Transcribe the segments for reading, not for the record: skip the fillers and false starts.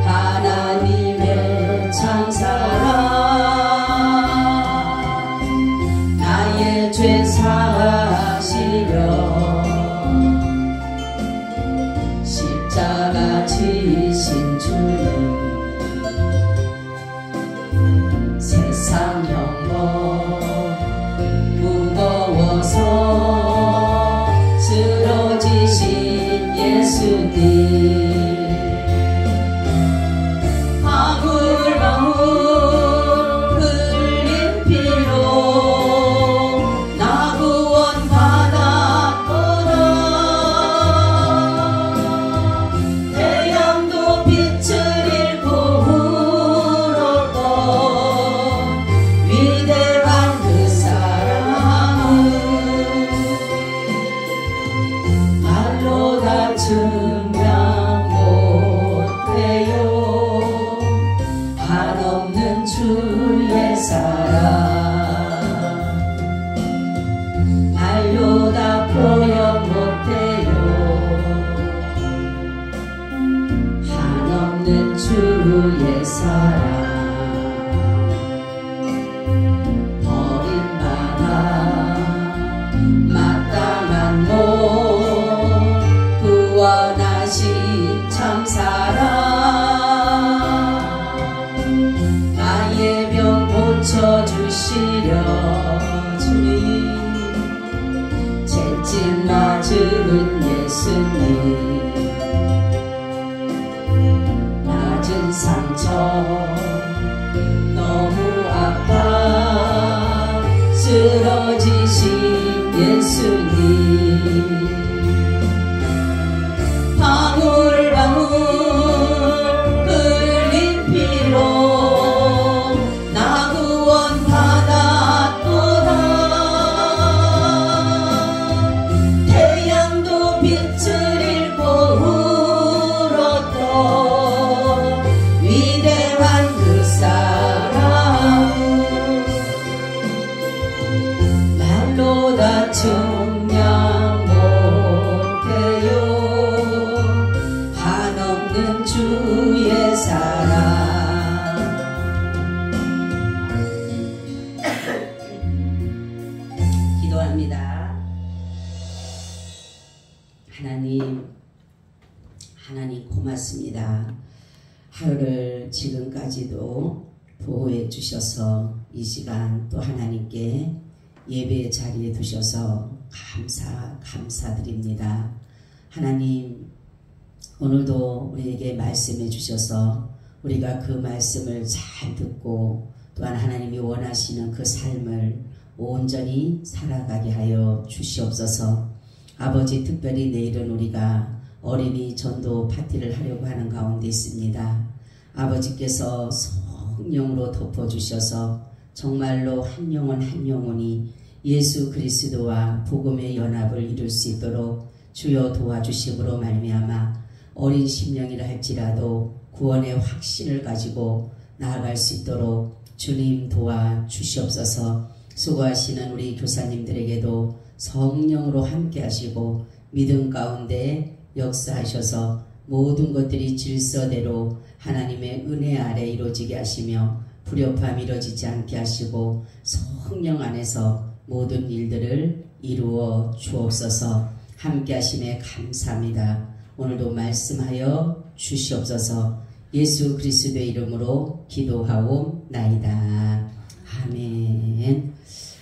하나님의 참사랑 나의 죄 사하시려 십자가 지신 주님 세상 형벌 무거워서 쓰러지신 예수님 방울방울 흘린 피로 나 구원받았구나 태양도 빛을 잃고 울었던 위대한 그 사랑은 말로 다 증명 못해요 한없는 주의 사랑 말로 다 표현 못해요 한없는 주의 사랑 버림받아 마땅한 몸 구원하신 참사랑 나의 병 고쳐주시려 주님 채찍 맞은 예수님 낮은 상처 너무 아파 쓰러지신 예수님 방울방울 흘린 피로 나 구원받았구나 태양도 빛을 잃고 울었던 위대한 그 사랑 말로 다 증명 못해요 한없는 주의 사랑 기도합니다. 하나님 고맙습니다. 하루를 지금까지도 보호해 주셔서 이 시간 또 하나님께 예배의 자리에 두셔서 감사드립니다. 하나님 오늘도 우리에게 말씀해 주셔서 우리가 그 말씀을 잘 듣고 또한 하나님이 원하시는 그 삶을 온전히 살아가게 하여 주시옵소서. 아버지 특별히 내일은 우리가 어린이 전도 파티를 하려고 하는 가운데 있습니다. 아버지께서 성령으로 덮어주셔서 정말로 한 영혼 한 영혼이 예수 그리스도와 복음의 연합을 이룰 수 있도록 주여 도와주심으로 말미암아 어린 심령이라 할지라도 구원의 확신을 가지고 나아갈 수 있도록 주님 도와주시옵소서. 수고하시는 우리 교사님들에게도 성령으로 함께 하시고 믿음 가운데 역사하셔서 모든 것들이 질서대로 하나님의 은혜 아래 이루어지게 하시며 불협함 이루어지지 않게 하시고 성령 안에서 모든 일들을 이루어 주옵소서. 함께 하심에 감사합니다. 오늘도 말씀하여 주시옵소서. 예수 그리스도의 이름으로 기도하옵나이다. 아멘.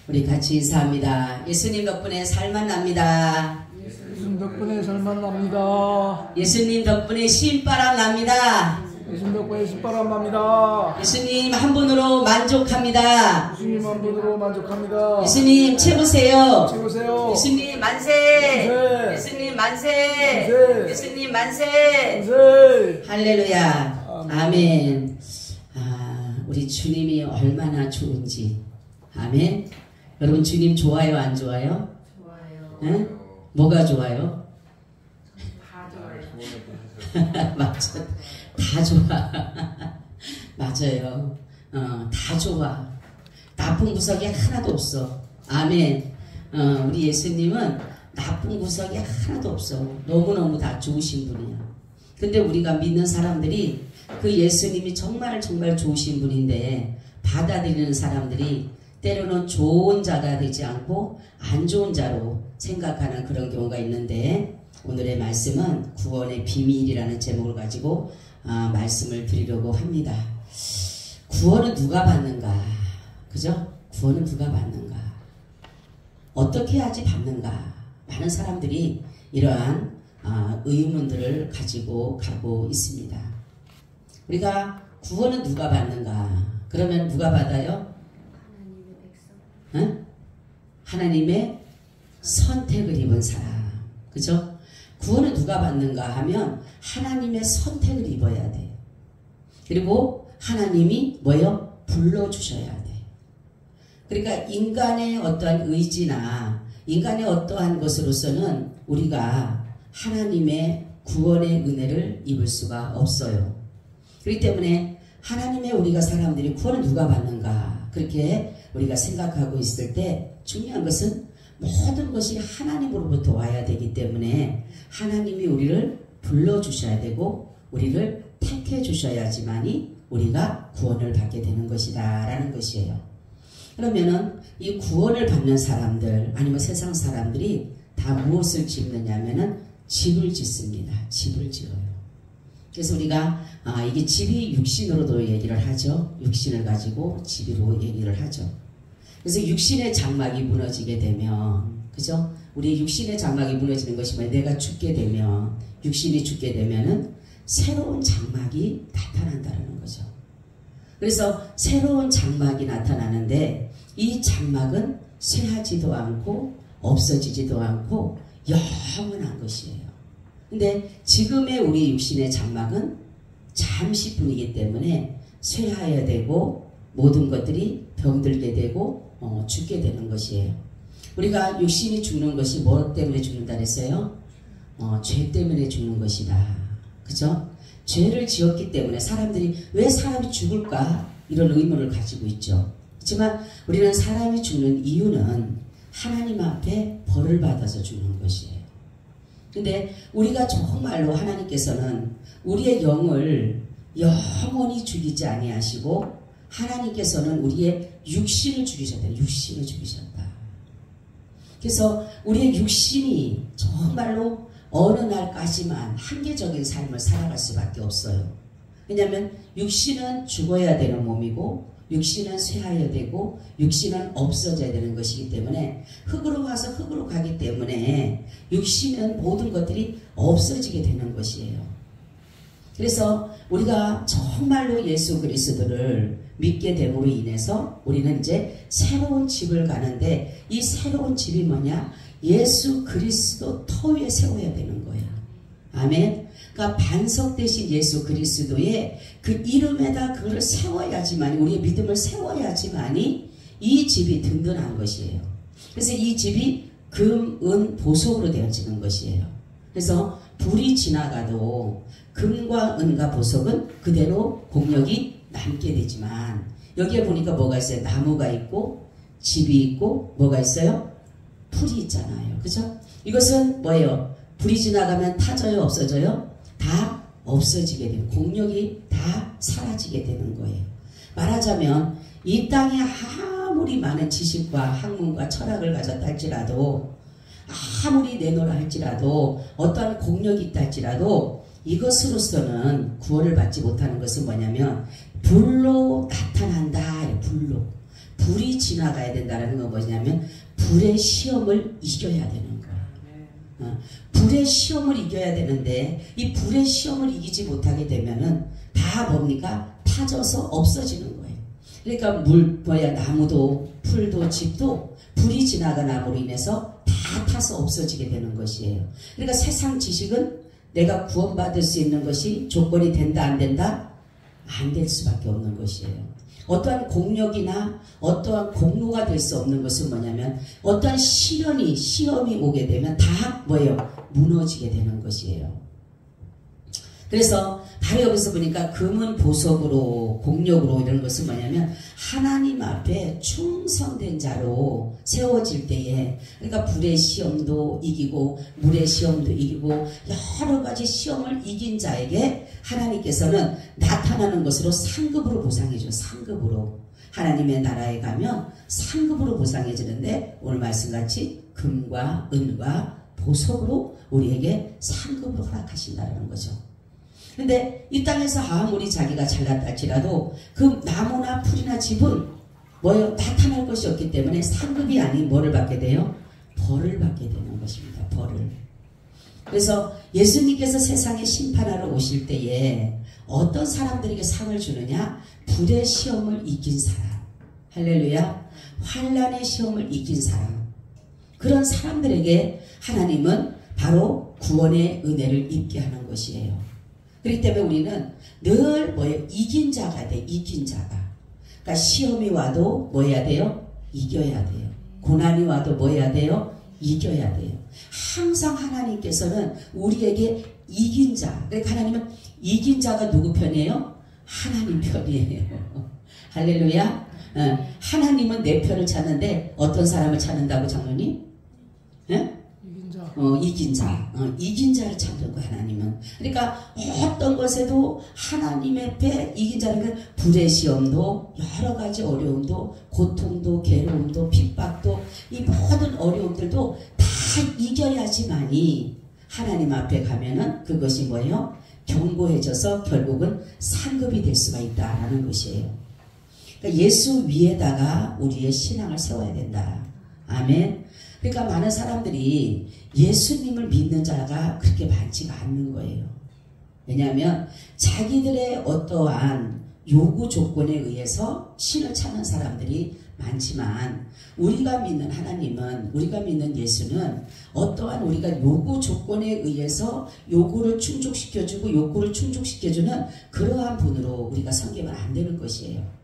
우리 같이 인사합니다. 예수님 덕분에 살만 납니다. 예수님 덕분에 살만 납니다. 예수님 덕분에 신바람 납니다. 예수님 덕분에 신바람 납니다. 예수님 한 분으로 만족합니다. 예수님 한 분으로 만족합니다. 예수님 최고세요. 최고세요. 예수님 만세. 만세. 예수님 만세. 만세. 예수님 만세. 만세. 할렐루야. 아멘. 우리 주님이 얼마나 좋은지. 아멘. 여러분 주님 좋아요 안 좋아요? 좋아요. 네? 뭐가 좋아요? 다 좋아요. 맞아. 다 좋아. 맞아요. 다 좋아. 나쁜 구석이 하나도 없어. 아멘. 우리 예수님은 나쁜 구석이 하나도 없어. 너무너무 다 좋으신 분이야. 근데 우리가 믿는 사람들이 그 예수님이 정말 정말 좋으신 분인데 받아들이는 사람들이 때로는 좋은 자가 되지 않고 안 좋은 자로 생각하는 그런 경우가 있는데 오늘의 말씀은 구원의 비밀이라는 제목을 가지고 말씀을 드리려고 합니다. 구원은 누가 받는가? 그죠? 구원은 누가 받는가? 어떻게 해야지 받는가? 많은 사람들이 이러한 의문들을 가지고 가고 있습니다. 우리가 구원은 누가 받는가? 그러면 누가 받아요? 하나님의 백성. 응? 하나님의 선택을 입은 사람. 그죠? 구원은 누가 받는가 하면 하나님의 선택을 입어야 돼. 그리고 하나님이 뭐예요? 불러주셔야 돼. 그러니까 인간의 어떠한 의지나 인간의 어떠한 것으로서는 우리가 하나님의 구원의 은혜를 입을 수가 없어요. 그렇기 때문에 하나님의 우리가 사람들이 구원을 누가 받는가 그렇게 우리가 생각하고 있을 때 중요한 것은 모든 것이 하나님으로부터 와야 되기 때문에 하나님이 우리를 불러주셔야 되고 우리를 택해 주셔야지만이 우리가 구원을 받게 되는 것이다 라는 것이에요. 그러면은 이 구원을 받는 사람들 아니면 세상 사람들이 다 무엇을 짓느냐 하면은 집을 짓습니다. 집을 지어요. 그래서 우리가 이게 집이 육신으로도 얘기를 하죠. 육신을 가지고 집으로 얘기를 하죠. 그래서 육신의 장막이 무너지게 되면 그죠? 우리 육신의 장막이 무너지는 것이 뭐예요? 내가 죽게 되면 육신이 죽게 되면은 새로운 장막이 나타난다는 거죠. 그래서 새로운 장막이 나타나는데 이 장막은 쇠하지도 않고 없어지지도 않고 영원한 것이에요. 근데 지금의 우리 육신의 장막은 잠시뿐이기 때문에 쇠하여야 되고 모든 것들이 병들게 되고 죽게 되는 것이에요. 우리가 육신이 죽는 것이 뭐 때문에 죽는다 그랬어요? 죄 때문에 죽는 것이다. 그죠? 죄를 지었기 때문에 사람들이 왜 사람이 죽을까? 이런 의문을 가지고 있죠. 그렇지만 우리는 사람이 죽는 이유는 하나님 앞에 벌을 받아서 죽는 것이에요. 근데 우리가 정말로 하나님께서는 우리의 영을 영원히 죽이지 아니하시고 하나님께서는 우리의 육신을 죽이셨다. 육신을 죽이셨다. 그래서 우리의 육신이 정말로 어느 날까지만 한계적인 삶을 살아갈 수밖에 없어요. 왜냐하면 육신은 죽어야 되는 몸이고 육신은 쇠하여야 되고 육신은 없어져야 되는 것이기 때문에 흙으로 와서 흙으로 가기 때문에 육신은 모든 것들이 없어지게 되는 것이에요. 그래서 우리가 정말로 예수 그리스도를 믿게 됨으로 인해서 우리는 이제 새로운 집을 가는데 이 새로운 집이 뭐냐? 예수 그리스도 터 위에 세워야 되는 거야. 아멘. 그러니까 반석 대신 예수 그리스도의 그 이름에다 그걸 세워야지만 우리의 믿음을 세워야지만이 이 집이 든든한 것이에요. 그래서 이 집이 금, 은, 보석으로 되어지는 것이에요. 그래서 불이 지나가도 금과 은과 보석은 그대로 공력이 남게 되지만 여기에 보니까 뭐가 있어요? 나무가 있고 집이 있고 뭐가 있어요? 풀이 있잖아요. 그죠? 이것은 뭐예요? 불이 지나가면 타져요? 없어져요? 다 없어지게 되는 공력이 다 사라지게 되는 거예요. 말하자면 이 땅에 아무리 많은 지식과 학문과 철학을 가졌다 할지라도 아무리 내놓으라 할지라도 어떠한 공력이 있다 할지라도 이것으로서는 구원을 받지 못하는 것은 뭐냐면 불로 나타난다. 불로. 불이 지나가야 된다는 건 뭐냐면 불의 시험을 이겨야 되는 거야. 불의 시험을 이겨야 되는데 이 불의 시험을 이기지 못하게 되면은 다 뭡니까? 타져서 없어지는 거예요. 그러니까 나무도 풀도 집도 불이 지나가남으로 인해서 다 타서 없어지게 되는 것이에요. 그러니까 세상 지식은 내가 구원받을 수 있는 것이 조건이 된다 안 된다? 안 될 수밖에 없는 것이에요. 어떠한 공력이나 어떠한 공로가 될 수 없는 것은 뭐냐면 어떠한 시험이 오게 되면 다 뭐예요? 무너지게 되는 것이에요. 그래서 바로 여기서 보니까 금은 보석으로 공력으로 이런 것은 뭐냐면 하나님 앞에 충성된 자로 세워질 때에, 그러니까 불의 시험도 이기고 물의 시험도 이기고 여러 가지 시험을 이긴 자에게 하나님께서는 나타나는 것으로 상급으로 보상해줘요. 상급으로. 하나님의 나라에 가면 상급으로 보상해주는데 오늘 말씀같이 금과 은과 보석으로 우리에게 상급으로 허락하신다는 거죠. 근데 이 땅에서 아무리 자기가 잘났다 할지라도 그 나무나 풀이나 집은 뭐예요? 나타날 것이 없기 때문에 상급이 아닌 뭐를 받게 돼요? 벌을 받게 되는 것입니다. 벌을. 그래서 예수님께서 세상에 심판하러 오실 때에 어떤 사람들에게 상을 주느냐? 불의 시험을 이긴 사람. 할렐루야. 환난의 시험을 이긴 사람. 그런 사람들에게 하나님은 바로 구원의 은혜를 입게 하는 것이에요. 그렇기 때문에 우리는 늘 뭐예요? 이긴 자가 돼. 이긴 자가. 그러니까 시험이 와도 뭐 해야 돼요? 이겨야 돼요. 고난이 와도 뭐 해야 돼요? 이겨야 돼요. 항상 하나님께서는 우리에게 이긴 자. 그러니까 하나님은 이긴 자가 누구 편이에요? 하나님 편이에요. 할렐루야. 하나님은 내 편을 찾는데 어떤 사람을 찾는다고 장로님? 이긴 자. 이긴 자. 이긴 자를 찾는 거야, 하나님은. 그러니까 어떤 것에도 하나님 앞에 이긴 자는 불의 시험도 여러 가지 어려움도 고통도 괴로움도 핍박도 이 모든 어려움들도 다 이겨야지만이 하나님 앞에 가면은 그것이 뭐예요? 견고해져서 결국은 상급이 될 수가 있다라는 것이에요. 그러니까 예수 위에다가 우리의 신앙을 세워야 된다. 아멘. 그러니까 많은 사람들이 예수님을 믿는 자가 그렇게 많지가 않는 거예요. 왜냐하면 자기들의 어떠한 요구 조건에 의해서 신을 찾는 사람들이 많지만 우리가 믿는 하나님은, 우리가 믿는 예수는 어떠한 우리가 요구 조건에 의해서 요구를 충족시켜주고 욕구를 충족시켜주는 그러한 분으로 우리가 섬기면 안 되는 것이에요.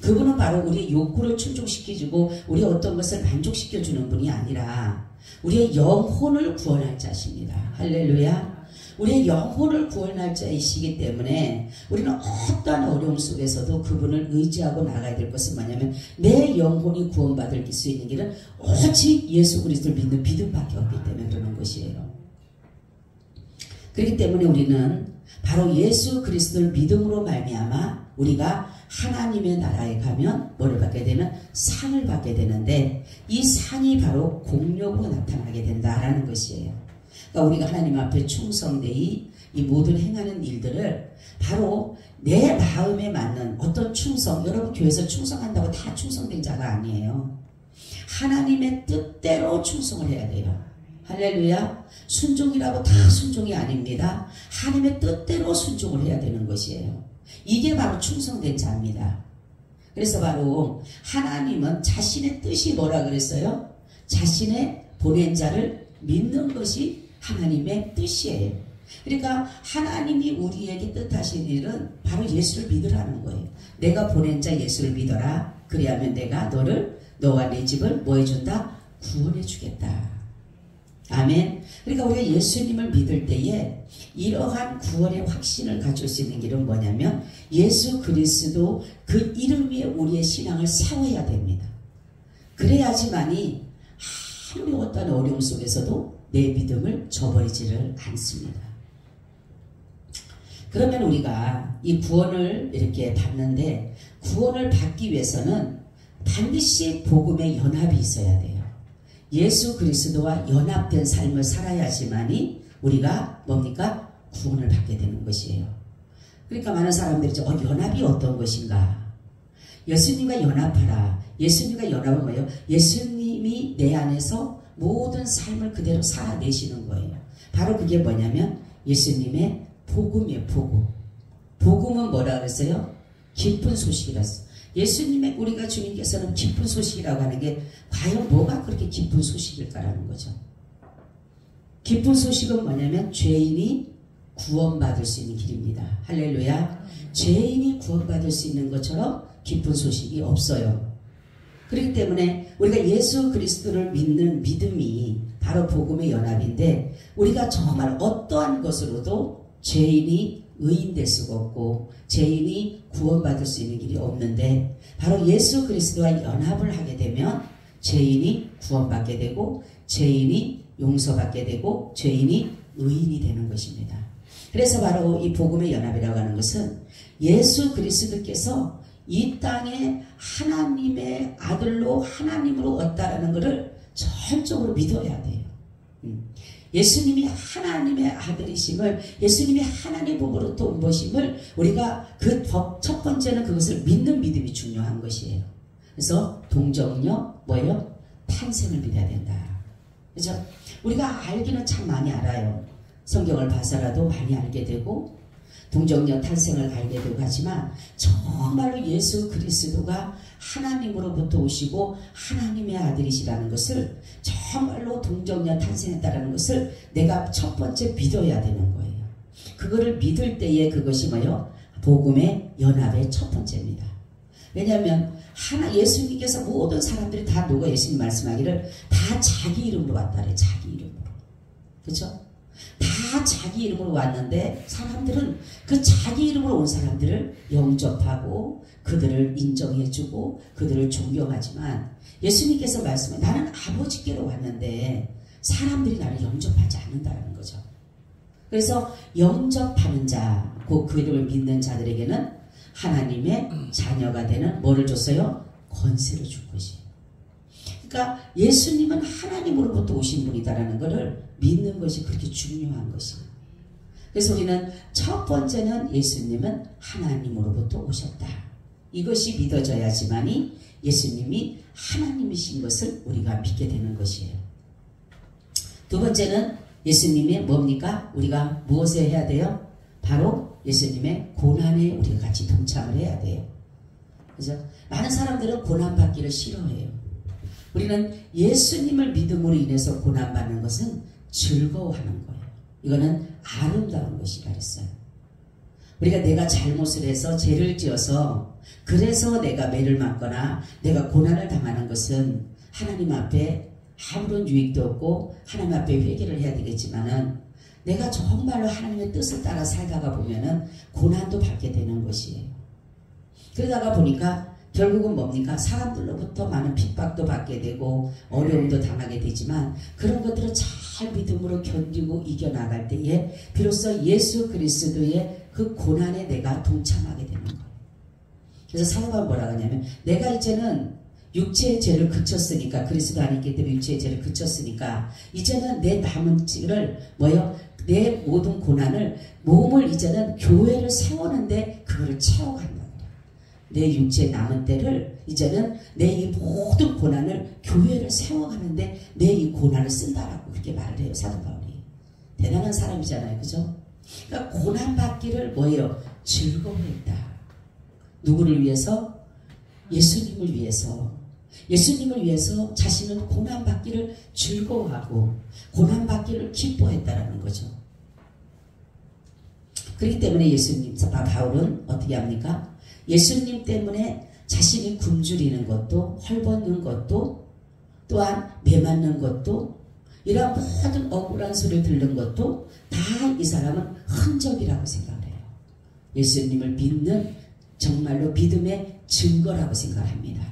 그분은 바로 우리의 욕구를 충족시켜주고 우리의 어떤 것을 만족시켜주는 분이 아니라 우리의 영혼을 구원할 자십니다. 할렐루야. 우리의 영혼을 구원할 자이시기 때문에 우리는 어떠한 어려움 속에서도 그분을 의지하고 나가야 될 것은 뭐냐면 내 영혼이 구원받을 수 있는 길은 오직 예수 그리스도를 믿는 믿음밖에 없기 때문에 그러는 것이에요. 그렇기 때문에 우리는 바로 예수 그리스도를 믿음으로 말미암아 우리가 하나님의 나라에 가면 뭐를 받게 되면 상을 받게 되는데 이 상이 바로 공력으로 나타나게 된다라는 것이에요. 그러니까 우리가 하나님 앞에 충성되이 이 모든 행하는 일들을 바로 내 마음에 맞는 어떤 충성, 여러분 교회에서 충성한다고 다 충성된 자가 아니에요. 하나님의 뜻대로 충성을 해야 돼요. 할렐루야. 순종이라고 다 순종이 아닙니다. 하나님의 뜻대로 순종을 해야 되는 것이에요. 이게 바로 충성된 자입니다. 그래서 바로 하나님은 자신의 뜻이 뭐라 그랬어요? 자신의 보낸 자를 믿는 것이 하나님의 뜻이에요. 그러니까 하나님이 우리에게 뜻하신 일은 바로 예수를 믿으라는 거예요. 내가 보낸 자 예수를 믿어라. 그리하면 내가 너와 내 집을 뭐 해준다? 구원해 주겠다. 아멘. 그러니까 우리가 예수님을 믿을 때에 이러한 구원의 확신을 가질 수 있는 길은 뭐냐면 예수 그리스도 그 이름 위에 우리의 신앙을 세워야 됩니다. 그래야지만이 아무리 어떤 어려움 속에서도 내 믿음을 저버리지를 않습니다. 그러면 우리가 이 구원을 이렇게 받는데 구원을 받기 위해서는 반드시 복음의 연합이 있어야 돼요. 예수 그리스도와 연합된 삶을 살아야지만이 우리가 뭡니까? 구원을 받게 되는 것이에요. 그러니까 많은 사람들이 연합이 어떤 것인가? 예수님과 연합하라. 예수님과 연합은 뭐예요? 예수님이 내 안에서 모든 삶을 그대로 살아내시는 거예요. 바로 그게 뭐냐면 예수님의 복음이에요. 복음. 복음은 뭐라 그랬어요? 기쁜 소식이라서. 예수님의 우리가 주님께서는 기쁜 소식이라고 하는 게 과연 뭐가 그렇게 기쁜 소식일까라는 거죠. 기쁜 소식은 뭐냐면 죄인이 구원받을 수 있는 길입니다. 할렐루야. 죄인이 구원받을 수 있는 것처럼 기쁜 소식이 없어요. 그렇기 때문에 우리가 예수 그리스도를 믿는 믿음이 바로 복음의 연합인데 우리가 정말 어떠한 것으로도 죄인이 의인 될 수가 없고 죄인이 구원받을 수 있는 길이 없는데 바로 예수 그리스도와 연합을 하게 되면 죄인이 구원받게 되고 죄인이 용서받게 되고 죄인이 의인이 되는 것입니다. 그래서 바로 이 복음의 연합이라고 하는 것은 예수 그리스도께서 이 땅에 하나님의 아들로 하나님으로 왔다라는 것을 전적으로 믿어야 돼요. 예수님이 하나님의 아들이심을, 예수님이 하나님의 몸으로부터 온 것임을 우리가 그 첫 번째는 그것을 믿는 믿음이 중요한 것이에요. 그래서 동정녀 뭐예요? 탄생을 믿어야 된다. 그죠? 우리가 알기는 참 많이 알아요. 성경을 봐서라도 많이 알게 되고 동정녀 탄생을 알게 되고 하지만 정말로 예수 그리스도가 하나님으로부터 오시고 하나님의 아들이시라는 것을 정말로 동정녀 탄생했다라는 것을 내가 첫 번째 믿어야 되는 거예요. 그거를 믿을 때에 그것이 뭐예요? 복음의 연합의 첫 번째입니다. 왜냐하면 예수님께서 모든 사람들이 다 누가 예수님 말씀하기를 다 자기 이름으로 왔다 그래. 자기 이름으로. 그렇죠? 다 자기 이름으로 왔는데 사람들은 그 자기 이름으로 온 사람들을 영접하고 그들을 인정해주고 그들을 존경하지만 예수님께서 말씀해 나는 아버지께로 왔는데 사람들이 나를 영접하지 않는다는 거죠. 그래서 영접하는 자, 그 이름을 믿는 자들에게는 하나님의 자녀가 되는 뭐를 줬어요? 권세를 줄 것이에요. 그러니까 예수님은 하나님으로부터 오신 분이다라는 것을 믿는 것이 그렇게 중요한 것이에요. 그래서 우리는 첫 번째는 예수님은 하나님으로부터 오셨다. 이것이 믿어져야지만이 예수님이 하나님이신 것을 우리가 믿게 되는 것이에요. 두 번째는 예수님이 뭡니까? 우리가 무엇을 해야 돼요? 바로 예수님의 고난에 우리가 같이 동참을 해야 돼요. 그죠? 많은 사람들은 고난받기를 싫어해요. 우리는 예수님을 믿음으로 인해서 고난받는 것은 즐거워하는 거예요. 이거는 아름다운 것이라 그랬어요. 우리가 내가 잘못을 해서 죄를 지어서 그래서 내가 매를 맞거나 내가 고난을 당하는 것은 하나님 앞에 아무런 유익도 없고 하나님 앞에 회개를 해야 되겠지만은 내가 정말로 하나님의 뜻을 따라 살다가 보면은 고난도 받게 되는 것이에요. 그러다가 보니까 결국은 뭡니까? 사람들로부터 많은 핍박도 받게 되고 어려움도 당하게 되지만 그런 것들을 잘 믿음으로 견디고 이겨나갈 때에 비로소 예수 그리스도의 그 고난에 내가 동참하게 되는 거예요. 그래서 사도가 뭐라고 하냐면 내가 이제는 육체의 죄를 그쳤으니까 그리스도 안에 있기 때문에 육체의 죄를 그쳤으니까 이제는 내 남은 찌를 뭐요? 내 모든 고난을 몸을 이제는 교회를 세우는데 그거를 채워간다. 내 육체의 남은 때를 이제는 내 이 모든 고난을 교회를 세워가는데 내 이 고난을 쓴다라고 그렇게 말을 해요. 사도 바울이. 대단한 사람이잖아요. 그죠? 그러니까 고난받기를 뭐예요? 즐거워했다. 누구를 위해서? 예수님을 위해서. 예수님을 위해서 자신은 고난받기를 즐거워하고 고난받기를 기뻐했다라는 거죠. 그렇기 때문에 예수님, 바울은 어떻게 합니까? 예수님 때문에 자신이 굶주리는 것도 헐벗는 것도 또한 매맞는 것도 이러한 모든 억울한 소리를 듣는 것도 다 이 사람은 흔적이라고 생각을 해요. 예수님을 믿는 정말로 믿음의 증거라고 생각합니다.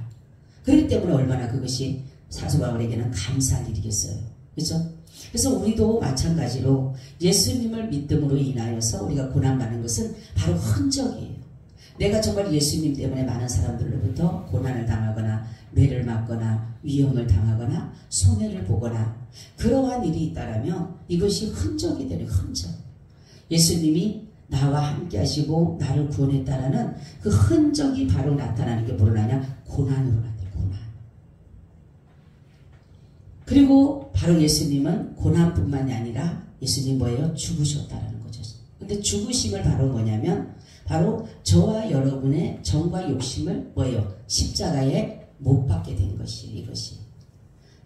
그렇기 때문에 얼마나 그것이 사도 바울에게는 감사한 일이겠어요. 그렇죠? 그래서 우리도 마찬가지로 예수님을 믿음으로 인하여서 우리가 고난받는 것은 바로 흔적이에요. 내가 정말 예수님 때문에 많은 사람들로부터 고난을 당하거나 매를 맞거나 위험을 당하거나 손해를 보거나 그러한 일이 있다라면 이것이 흔적이 되는 흔적. 예수님이 나와 함께 하시고 나를 구원했다라는 그 흔적이 바로 나타나는 게 뭐로 나냐? 고난으로 나타나요. 고난. 그리고 바로 예수님은 고난뿐만이 아니라 예수님 뭐예요? 죽으셨다라는 거죠. 근데 죽으심을 바로 뭐냐면 바로 저와 여러분의 정과 욕심을 뭐예요? 십자가에 못 박게 된 것이에요. 이것이.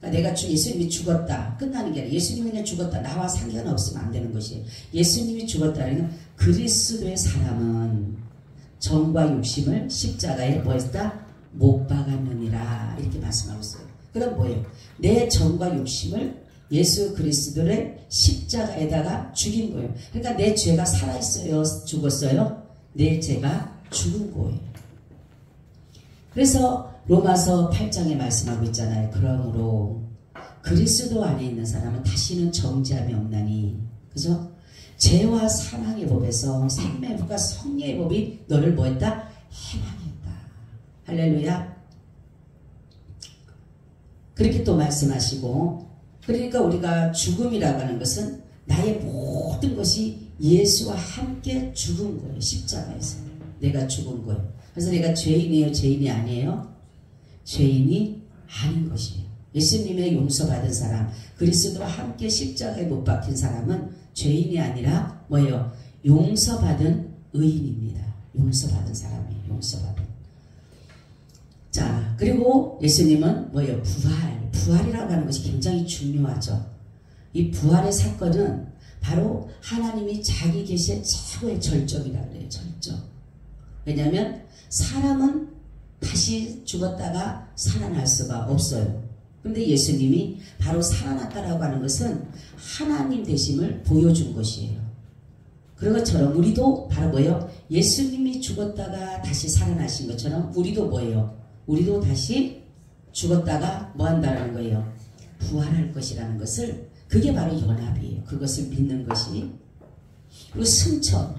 그러니까 내가 예수님이 죽었다. 끝나는 게 아니라 예수님이 그냥 죽었다. 나와 상관없으면 안 되는 것이에요. 예수님이 죽었다는 건 그리스도의 사람은 정과 욕심을 십자가에 뭐 했다? 못 박았느니라. 이렇게 말씀하고 있어요. 그럼 뭐예요? 내 정과 욕심을 예수 그리스도를 십자가에다가 죽인 거예요. 그러니까 내 죄가 살아있어요? 죽었어요? 내 죄가 죽은 거예요. 그래서 로마서 8장에 말씀하고 있잖아요. 그러므로 그리스도 안에 있는 사람은 다시는 정죄함이 없나니, 그죠? 죄와 사망의 법에서 생명의 법과 성령의 법이 너를 뭐했다? 해방했다. 할렐루야. 그렇게 또 말씀하시고, 그러니까 우리가 죽음이라고 하는 것은 나의 모든 것이 예수와 함께 죽은 거예요. 십자가에서 내가 죽은 거예요. 그래서 내가 죄인이에요? 죄인이 아니에요? 죄인이 아닌 것이에요. 예수님의 용서받은 사람, 그리스도와 함께 십자가에 못 박힌 사람은 죄인이 아니라 뭐예요? 용서받은 의인입니다. 용서받은 사람이에요. 용서받은. 자, 그리고 예수님은 뭐예요? 부활이라고 하는 것이 굉장히 중요하죠. 이 부활의 사건은 바로 하나님이 자기 계시의 최고의 절정이라고 해요. 절정. 왜냐하면 사람은 다시 죽었다가 살아날 수가 없어요. 그런데 예수님이 바로 살아났다라고 하는 것은 하나님 되심을 보여준 것이에요. 그런 것처럼 우리도 바로 뭐예요? 예수님이 죽었다가 다시 살아나신 것처럼 우리도 뭐예요? 우리도 다시 죽었다가 뭐 한다는 거예요? 부활할 것이라는 것을, 그게 바로 연합이에요. 그것을 믿는 것이. 그리고 승천.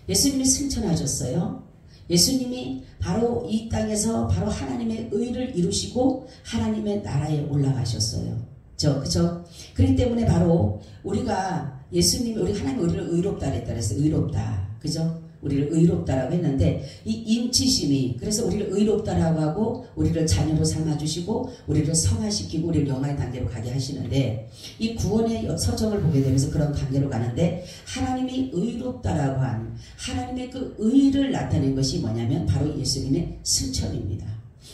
예수님이 승천하셨어요. 예수님이 바로 이 땅에서 바로 하나님의 의를 이루시고 하나님의 나라에 올라가셨어요. 그죠? 그렇기 때문에 바로 우리가 예수님이 우리 하나님의 의를 의롭다 그랬어요. 의롭다. 그죠? 우리를 의롭다라고 했는데 이 인치심이, 그래서 우리를 의롭다라고 하고 우리를 자녀로 삼아주시고 우리를 성화시키고 우리를 영화의 단계로 가게 하시는데, 이 구원의 서정을 보게 되면서 그런 단계로 가는데, 하나님이 의롭다라고 한 하나님의 그 의를 나타낸 것이 뭐냐면 바로 예수님의 승천입니다.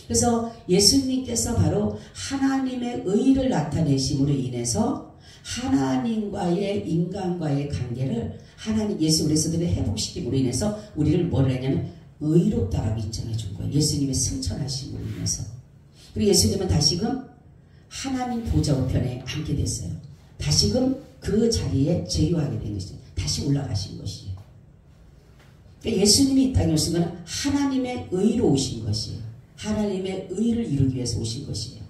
그래서 예수님께서 바로 하나님의 의를 나타내심으로 인해서 하나님과의 인간과의 관계를 하나님 예수 그리스도를 회복시킴으로 인해서 우리를 뭐를 했냐면 의롭다라고 인정해 준 거예요. 예수님의 승천하심으로 인해서. 그리고 예수님은 다시금 하나님 보좌 우편에 앉게 됐어요. 다시금 그 자리에 제유하게 된 것이죠. 다시 올라가신 것이에요. 그러니까 예수님이 이 땅에 오신 것은 하나님의 의로 오신 것이에요. 하나님의 의를 이루기 위해서 오신 것이에요.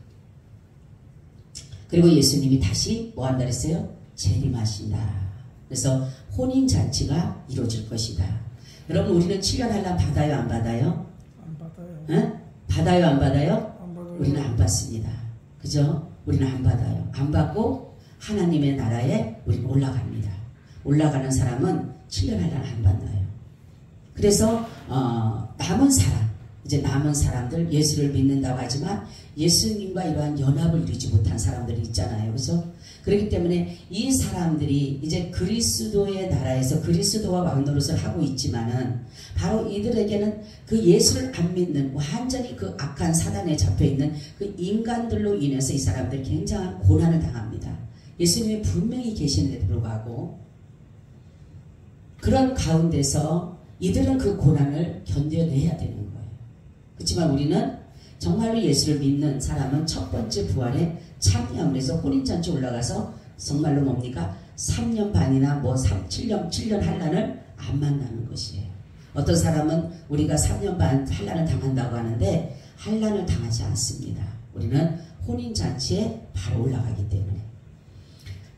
그리고 예수님이 다시 뭐 한다 그랬어요? 재림하신다. 그래서 혼인잔치가 이루어질 것이다. 여러분, 우리는 7년 한란 받아요? 안 받아요? 안 받아요. 응? 받아요? 안 받아요? 안 받아요. 우리는 안 받습니다. 그죠? 우리는 안 받아요. 안 받고 하나님의 나라에 우리는 올라갑니다. 올라가는 사람은 7년 한란 안 받나요? 그래서 남은 사람, 이제 남은 사람들, 예수를 믿는다고 하지만 예수님과 이러한 연합을 이루지 못한 사람들이 있잖아요. 그죠? 그렇기 때문에 이 사람들이 이제 그리스도의 나라에서 그리스도와 왕노릇을 하고 있지만은 바로 이들에게는 그 예수를 안 믿는 완전히 그 악한 사단에 잡혀있는 그 인간들로 인해서 이 사람들이 굉장한 고난을 당합니다. 예수님이 분명히 계시는데도 불구하고 그런 가운데서 이들은 그 고난을 견뎌내야 되는 거예요. 그렇지만 우리는 정말로 예수를 믿는 사람은 첫 번째 부활에 참여함으로 해서 혼인잔치 올라가서 정말로 뭡니까? 3년 반이나 뭐 7년 한란을 안 만나는 것이에요. 어떤 사람은 우리가 3년 반 한란을 당한다고 하는데 한란을 당하지 않습니다. 우리는 혼인잔치에 바로 올라가기 때문에.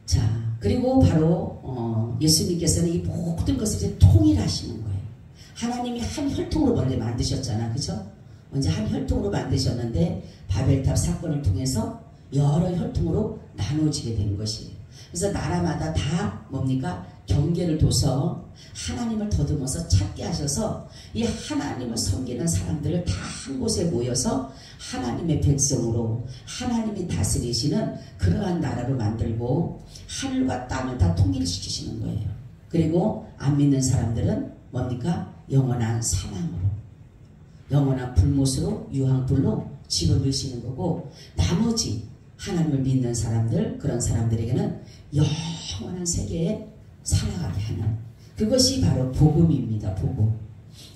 자, 그리고 바로 예수님께서는 이 모든 것을 이제 통일하시는 거예요. 하나님이 한 혈통으로 먼저 만드셨잖아. 그죠? 먼저 한 혈통으로 만드셨는데 바벨탑 사건을 통해서 여러 혈통으로 나눠지게 되는 것이에요. 그래서 나라마다 다 뭡니까? 경계를 둬서 하나님을 더듬어서 찾게 하셔서 이 하나님을 섬기는 사람들을 다 한 곳에 모여서 하나님의 백성으로 하나님이 다스리시는 그러한 나라로 만들고 하늘과 땅을 다 통일시키시는 거예요. 그리고 안 믿는 사람들은 뭡니까? 영원한 사망으로, 영원한 불못으로, 유황불로 집어넣으시는 거고, 나머지 하나님을 믿는 사람들, 그런 사람들에게는 영원한 세계에 살아가게 하는, 그것이 바로 복음입니다. 복음.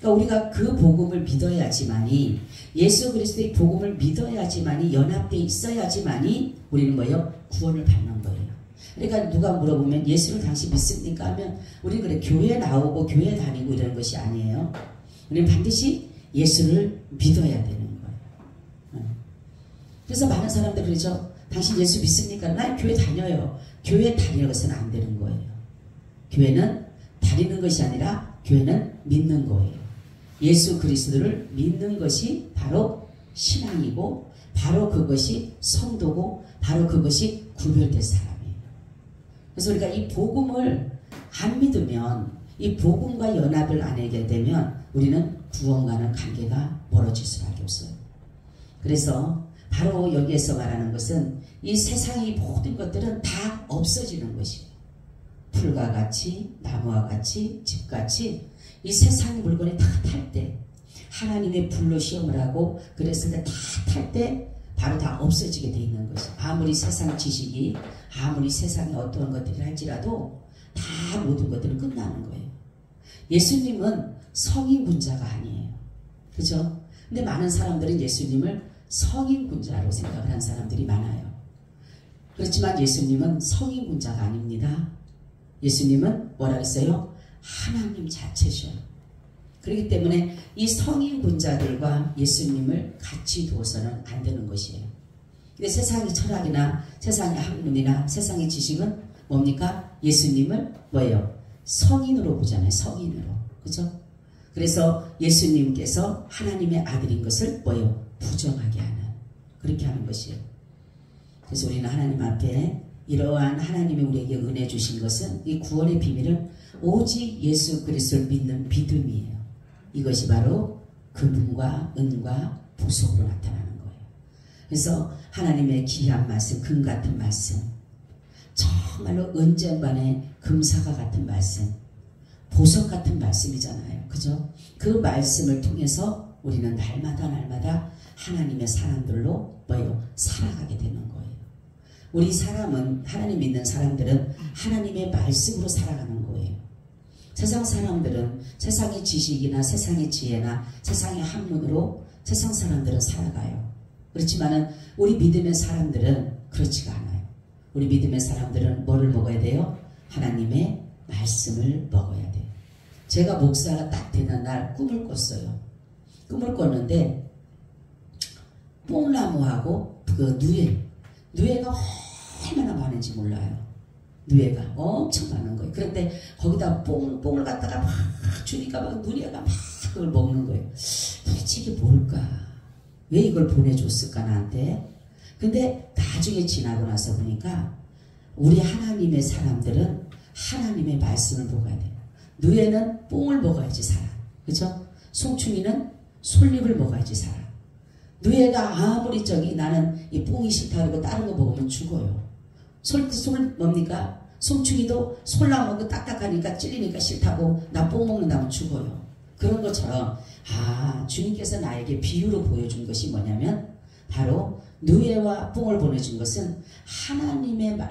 그러니까 우리가 그 복음을 믿어야지만이, 예수 그리스도의 복음을 믿어야지만이, 연합되어 있어야지만이 우리는 뭐예요? 구원을 받는 거예요. 그러니까 누가 물어보면 예수를 당신 믿습니까? 하면 우리 그래 교회 나오고 교회 다니고 이런 것이 아니에요. 우리는 반드시 예수를 믿어야 되는 거예요. 그래서 많은 사람들 그러죠. 당신 예수 믿습니까? 난 교회 다녀요. 교회 다니는 것은 안 되는 거예요. 교회는 다니는 것이 아니라 교회는 믿는 거예요. 예수 그리스도를 믿는 것이 바로 신앙이고 바로 그것이 성도고 바로 그것이 구별된 사람이에요. 그래서 우리가 이 복음을 안 믿으면 이 복음과 연합을 안 하게 되면 우리는 구원과는 관계가 멀어질 수밖에 없어요. 그래서 바로 여기에서 말하는 것은 이 세상의 모든 것들은 다 없어지는 것이에요. 풀과 같이 나무와 같이 집같이 이 세상의 물건이 다 탈 때 하나님의 불로 시험을 하고 그랬을 때 다 탈 때 바로 다 없어지게 돼 있는 것이 아무리 세상 지식이 아무리 세상에 어떠한 것들이 할지라도 다 모든 것들은 끝나는 거예요. 예수님은 성인군자가 아니에요. 그죠? 근데 많은 사람들은 예수님을 성인군자로 생각을 한 사람들이 많아요. 그렇지만 예수님은 성인군자가 아닙니다. 예수님은 뭐라 했어요? 하나님 자체셔요. 그렇기 때문에 이 성인군자들과 예수님을 같이 두어서는 안 되는 것이에요. 근데 세상의 철학이나 세상의 학문이나 세상의 지식은 뭡니까? 예수님을 뭐예요? 성인으로 보잖아요. 성인으로. 그죠? 그래서 예수님께서 하나님의 아들인 것을 뭐예요? 부정하게 하는 그렇게 하는 것이에요. 그래서 우리는 하나님 앞에 이러한 하나님이 우리에게 은혜 주신 것은 이 구원의 비밀은 오직 예수 그리스도를 믿는 믿음이에요. 이것이 바로 금과 은과 보석으로 나타나는 거예요. 그래서 하나님의 귀한 말씀, 금 같은 말씀, 정말로 은쟁반의 금사과 같은 말씀, 보석 같은 말씀이잖아요. 그죠? 그 말씀을 통해서 우리는 날마다 하나님의 사람들로 뭐예요? 살아가게 되는 거예요. 우리 사람은 하나님 믿는 사람들은 하나님의 말씀으로 살아가는 거예요. 세상 사람들은 세상의 지식이나 세상의 지혜나 세상의 학문으로 세상 사람들은 살아가요. 그렇지만은 우리 믿음의 사람들은 그렇지가 않아요. 우리 믿음의 사람들은 뭐를 먹어야 돼요? 하나님의 말씀을 먹어야 돼요. 제가 목사가 딱 되는 날 꿈을 꿨어요. 꿈을 꿨는데 뽕나무하고 그 누에가 얼마나 많은지 몰라요. 누에가 엄청 많은 거예요. 그런데 거기다 뽕을 갖다가 막 주니까 막 누에가 막 그걸 먹는 거예요. 도대체 이게 뭘까? 왜 이걸 보내줬을까 나한테? 근데 나중에 지나고 나서 보니까 우리 하나님의 사람들은 하나님의 말씀을 먹어야 돼요. 누에는 뽕을 먹어야지 살아. 그죠? 송충이는 솔잎을 먹어야지 살아. 누에가 아무리 나는 이 뽕이 싫다 그러고 다른 거 먹으면 죽어요. 솔 뭡니까? 송충이도 솔나무 딱딱하니까 찔리니까 싫다고 나 뽕 먹는다면 죽어요. 그런 것처럼 주님께서 나에게 비유로 보여준 것이 뭐냐면 바로 누에와 뽕을 보내준 것은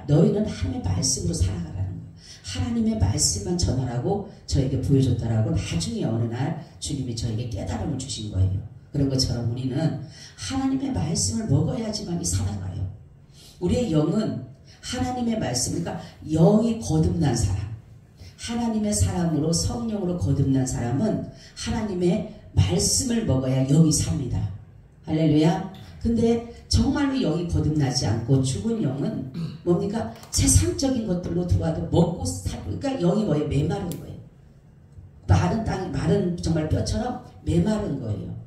너희는 하나님의 말씀으로 살아가라는 거예요. 하나님의 말씀만 전하라고 저에게 보여줬다라고 나중에 어느 날 주님이 저에게 깨달음을 주신 거예요. 그런 것처럼 우리는 하나님의 말씀을 먹어야지만이 살아가요. 우리의 영은 하나님의 말씀, 그러니까 영이 거듭난 사람, 하나님의 사람으로 성령으로 거듭난 사람은 하나님의 말씀을 먹어야 영이 삽니다. 할렐루야. 근데 정말로 영이 거듭나지 않고 죽은 영은 뭡니까? 세상적인 것들로 들어와도 먹고 살고, 그러니까 영이 뭐예요? 메마른 거예요. 마른 정말 뼈처럼 메마른 거예요.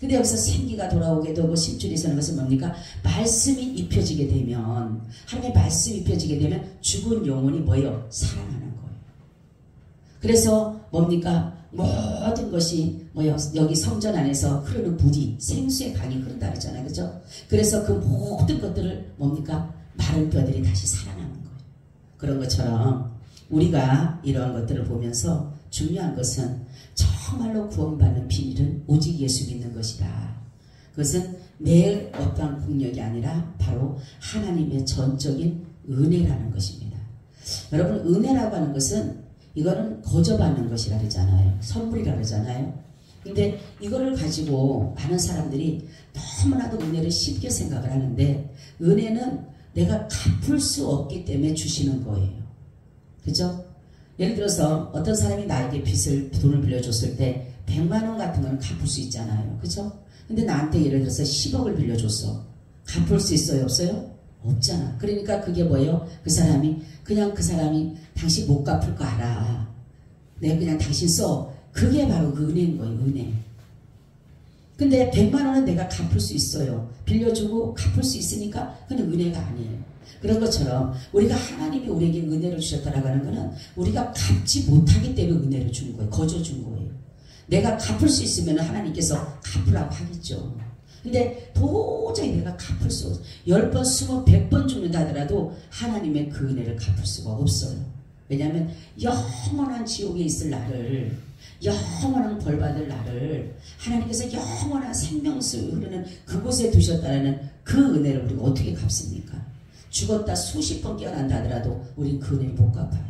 근데 여기서 생기가 돌아오게 되고 심줄이 서는 것은 뭡니까? 말씀이 입혀지게 되면, 하나님의 말씀이 입혀지게 되면 죽은 영혼이 뭐예요? 살아나는 거예요. 그래서 뭡니까? 모든 것이 뭐예요? 여기 성전 안에서 흐르는 물이 생수의 강이 흐른다 그러잖아요. 그죠? 그래서 그 모든 것들을 뭡니까? 마른 뼈들이 다시 살아나는 거예요. 그런 것처럼 우리가 이러한 것들을 보면서 중요한 것은 정말로 구원받는 비밀은 오직 예수 믿는 것이다. 그것은 내 어떠한 국력이 아니라 바로 하나님의 전적인 은혜라는 것입니다. 여러분, 은혜라고 하는 것은 이거는 거저받는 것이라 그러잖아요. 선물이라 그러잖아요. 근데 이거를 가지고 많은 사람들이 너무나도 은혜를 쉽게 생각을 하는데, 은혜는 내가 갚을 수 없기 때문에 주시는 거예요. 그죠? 예를 들어서 어떤 사람이 나에게 돈을 빌려줬을 때 100만 원 같은 거는 갚을 수 있잖아요. 그죠? 근데 나한테 예를 들어서 10억을 빌려줬어. 갚을 수 있어요? 없어요? 없잖아. 그러니까 그게 뭐예요? 그 사람이 당신 못 갚을 거 알아. 내가 그냥 당신 써. 그게 바로 그 은혜인 거예요. 은혜. 근데 100만 원은 내가 갚을 수 있어요. 빌려주고 갚을 수 있으니까 그건 은혜가 아니에요. 그런 것처럼 우리가 하나님이 우리에게 은혜를 주셨다라고 하는 것은 우리가 갚지 못하기 때문에 은혜를 준 거예요. 거저 준 거예요. 내가 갚을 수 있으면 하나님께서 갚으라고 하겠죠. 근데 도저히 내가 갚을 수 없어요. 10번, 20번, 100번 죽는다 하더라도 하나님의 그 은혜를 갚을 수가 없어요. 왜냐하면 영원한 지옥에 있을 나를, 영원한 벌받을 나를 하나님께서 영원한 생명수 흐르는 그곳에 두셨다는 그 은혜를 우리가 어떻게 갚습니까? 죽었다 수십 번 깨어난다 하더라도 우린 그 은혜를 못 갚아요.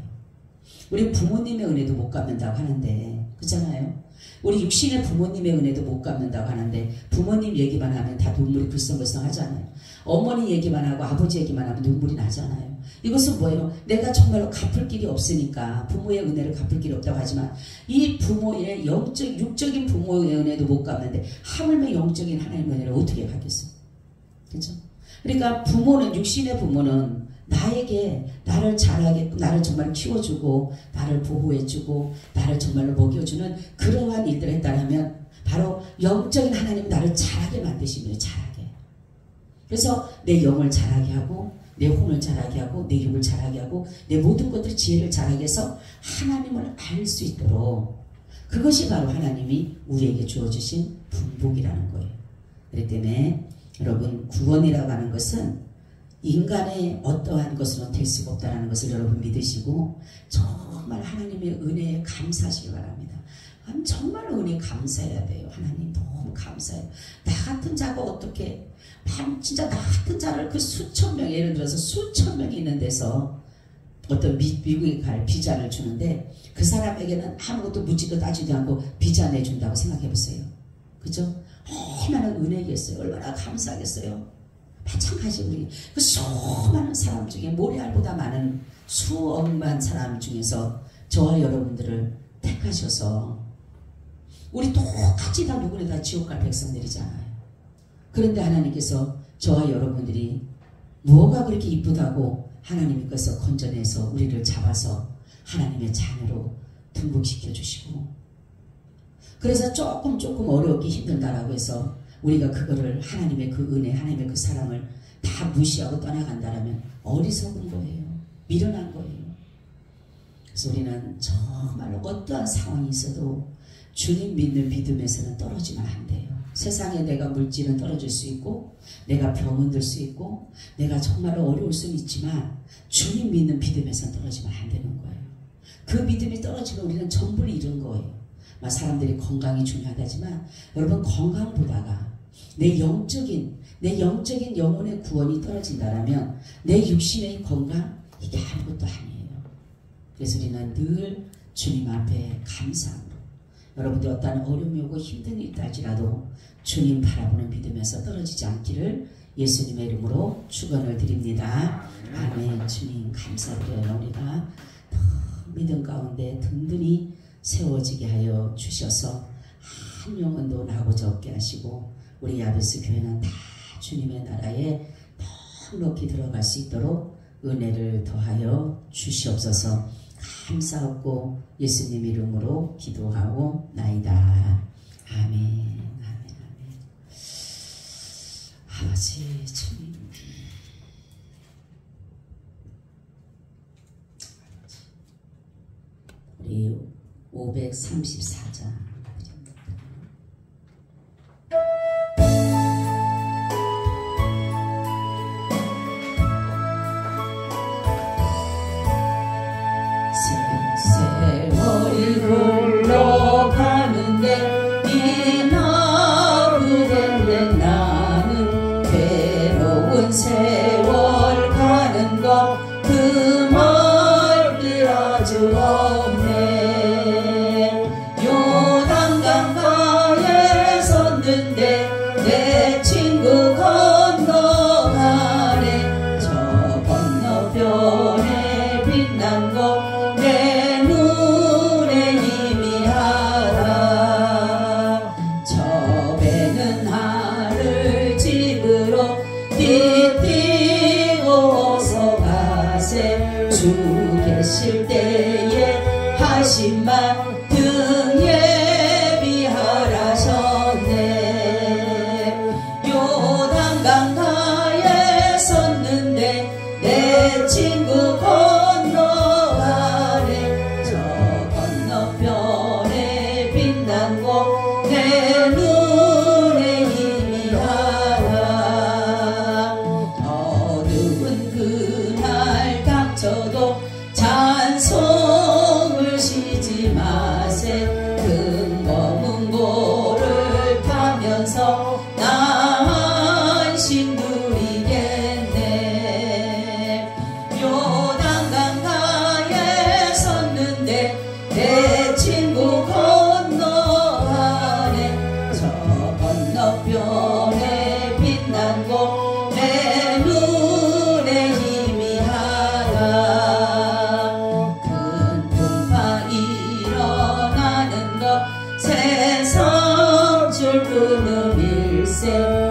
우리 부모님의 은혜도 못 갚는다고 하는데, 그렇잖아요? 우리 육신의 부모님의 은혜도 못 갚는다고 하는데 부모님 얘기만 하면 다 눈물이 글썽글썽 하잖아요. 어머니 얘기만 하고 아버지 얘기만 하면 눈물이 나잖아요. 이것은 뭐예요? 내가 정말로 갚을 길이 없으니까 부모의 은혜를 갚을 길이 없다고 하지만 이 부모의 육적인 부모의 은혜도 못 갚는데 하물며 영적인 하나님의 은혜를 어떻게 갚겠어요? 그렇죠? 그러니까 부모는, 육신의 부모는 나에게 나를 잘하게끔 나를 정말 키워주고 나를 보호해주고 나를 정말로 먹여주는 그러한 일들을 했다면 바로 영적인 하나님은 나를 잘하게 만드시면 잘하게. 그래서 내 영을 잘하게 하고 내 혼을 잘하게 하고 내 입을 잘하게 하고 내 모든 것들 지혜를 잘하게 해서 하나님을 알 수 있도록, 그것이 바로 하나님이 우리에게 주어주신 분복이라는 거예요. 그렇기 때문에 여러분, 구원이라고 하는 것은 인간의 어떠한 것으로는 될 수가 없다는 것을 여러분 믿으시고 정말 하나님의 은혜에 감사하시기 바랍니다. 정말로 은혜에 감사해야 돼요. 하나님 너무 감사해요. 나 같은 자가 어떻게 진짜 나 같은 자를 그 수천 명, 예를 들어서 수천 명이 있는 데서 어떤 미국에 갈 비자를 주는데 그 사람에게는 아무것도 묻지도 따지도 않고 비자 내준다고 생각해 보세요. 그죠? 얼마나 은혜겠어요. 얼마나 감사하겠어요. 마찬가지 우리 그 수많은 사람 중에 모래알보다 많은 수억만 사람 중에서 저와 여러분들을 택하셔서 우리 똑같이 다 누구나 다 지옥 갈 백성들이잖아요. 그런데 하나님께서 저와 여러분들이 뭐가 그렇게 이쁘다고 하나님께서 건져내서 우리를 잡아서 하나님의 자녀로 등록시켜 주시고, 그래서 조금 어렵게 힘들다라고 해서 우리가 그거를 하나님의 그 은혜, 하나님의 그 사랑을 다 무시하고 떠나간다라면 어리석은 거예요. 미련한 거예요. 그래서 우리는 정말로 어떠한 상황이 있어도 주님 믿는 믿음에서는 떨어지면 안 돼요. 세상에 내가 물질은 떨어질 수 있고 내가 병은 들 수 있고 내가 정말로 어려울 수는 있지만 주님 믿는 믿음에서는 떨어지면 안 되는 거예요. 그 믿음이 떨어지면 우리는 전부를 잃은 거예요. 사람들이 건강이 중요하다지만 여러분, 건강보다가 내 영적인 영혼의 구원이 떨어진다라면 내 육신의 건강, 이게 아무것도 아니에요. 그래서 우리는 늘 주님 앞에 감사함으로, 여러분들 어떠한 어려움이 오고 힘든 일이 있다지라도 주님 바라보는 믿음에서 떨어지지 않기를 예수님의 이름으로 축원을 드립니다. 아멘. 주님 감사드려요. 우리가 믿음 가운데 든든히 세워지게 하여 주셔서 한 영혼도 나고자 없게 하시고 우리 야베스 교회는 다 주님의 나라에 넉넉히 들어갈 수 있도록 은혜를 더하여 주시옵소서. 감사하고 예수님 이름으로 기도하고 나이다. 아멘. 아멘. 아멘. 아버지 주님, 우리 534장 세월이 흘러가는데 이 나그네는 나는 괴로운 세월 가는 것 그 말이 아주 없네. 빛나고 내 눈에 희미하라. 어두운 그날 닥쳐도 찬송을 쉬지 마세. 금검은 고를 타면서 나 안식 누리겠네. 요단 강가에 섰는데 내 친구 건너가네. 저 건너편에 빛난 곳 내 눈에 희미하라. 큰 풍파 일어나는 것 세상 줄 끊음 일세.